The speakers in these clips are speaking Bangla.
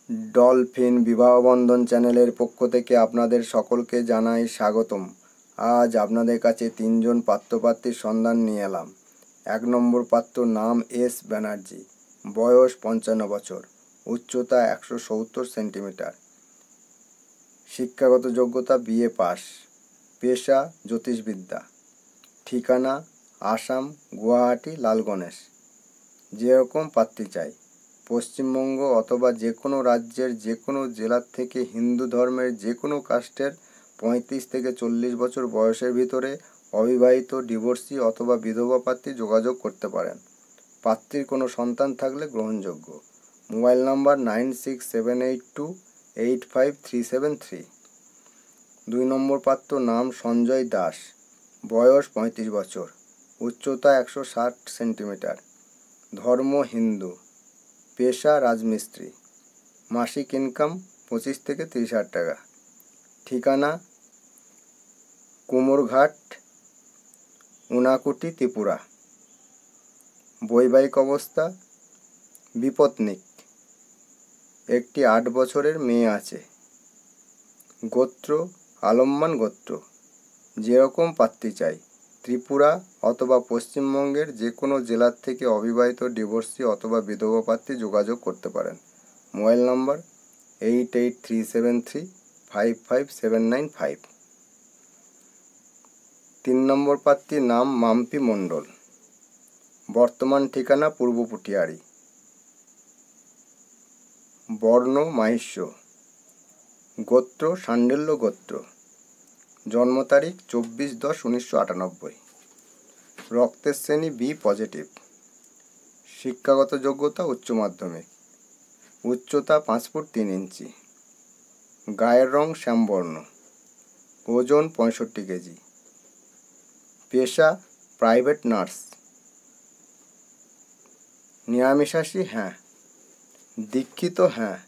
ডলফিন বিবাহবন্ধন চ্যানেলের পক্ষ থেকে আপনাদের সকলকে জানাই স্বাগতম। আজ আপনাদের কাছে তিনজন পাত্রপাত্রীর সন্ধান নিয়ে এলাম। 1 নম্বর পাত্র নাম এস ব্যানার্জি, বয়স 55 বছর, উচ্চতা 170 সেন্টিমিটার, শিক্ষাগত যোগ্যতা বিএ পাস, পেশা জ্যোতিষবিদ্যা, ঠিকানা আসাম, গুয়াহাটি, লাল গণেশ। যেরকম পাত্রী চাই, পশ্চিমবঙ্গ অথবা যে কোনো রাজ্যের যে কোনো জেলার থেকে হিন্দু ধর্মের যে কোনো কাস্টের 35 থেকে 40 বছর বয়সের ভিতরে অবিবাহিত, ডিভোর্সি অথবা বিধবা পাত্রী যোগাযোগ করতে পারেন। পাত্রীর কোনো সন্তান থাকলে গ্রহণযোগ্য। Mobile number 9678285373। 2 নম্বর পাত্র নাম সঞ্জয় দাস, বয়স 35 বছর, উচ্চতা 160 সেন্টিমিটার, ধর্ম হিন্দু, পেশা রাজমিস্ত্রি, মাসিক ইনকাম 25 থেকে 30,000 টাকা, ঠিকানা কুমোরঘাট, উনাকুটি, ত্রিপুরা। বৈবাহিক অবস্থা বিপত্নিক, একটি 8 বছরের মেয়ে আছে। গোত্র আলম্মান গোত্র। যেরকম পাত্রী চাই, ত্রিপুরা অথবা পশ্চিমবঙ্গের যে কোনো জেলার থেকে অবিবাহিত, ডিভোর্সি অথবা বিধবা পাত্রী যোগাযোগ করতে পারেন। মোবাইল নম্বর 8837355795। 3 নম্বর পাত্রীর নাম মাম্পি মণ্ডল, বর্তমান ঠিকানা পূর্ব পুটিয়ারি, বর্ণ মাহিষ্য, গোত্র শাণ্ডেল্য গোত্র, জন্ম তারিখ 24/10/1998, রক্তের শ্রেণী বি পজিটিভ, শিক্ষাগত যোগ্যতা উচ্চ মাধ্যমিক, উচ্চতা 5 ফুট 3 ইঞ্চি, গায়ের রং শ্যামবর্ণ, ওজন 65 কেজি, পেশা প্রাইভেট নার্স, নিরামিষাশী হ্যাঁ, দীক্ষিত হ্যাঁ।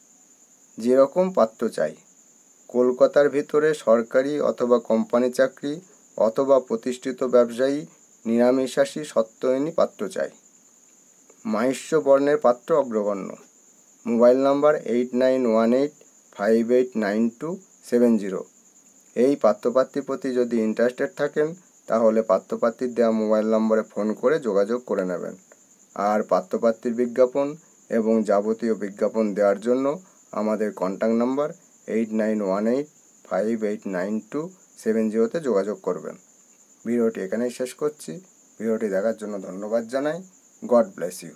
যেরকম পাত্র চাই, কলকাতার ভিতরে সরকারি অথবা কোম্পানি চাকরি অথবা প্রতিষ্ঠিত ব্যবসায়ী, নিরামিষাশী সত্যয়নী পাত্র চাই। মাহিষ্য বর্ণের পাত্র অগ্রগণ্য। Mobile number 8918589270। এই পাত্রপাত্রীর প্রতি যদি ইন্টারেস্টেড থাকেন, তাহলে পাত্রপাত্রীর দেওয়া মোবাইল নম্বরে ফোন করে যোগাযোগ করে নেবেন। আর পাত্রপাত্রীর বিজ্ঞাপন এবং যাবতীয় বিজ্ঞাপন দেওয়ার জন্য আমাদের কন্ট্যাক্ট নাম্বার 8918589270 যোগাযোগ করবেন। ভিডিওটি এখানেই শেষ করছি। ভিডিওটি দেখার জন্য ধন্যবাদ জানাই। God bless you.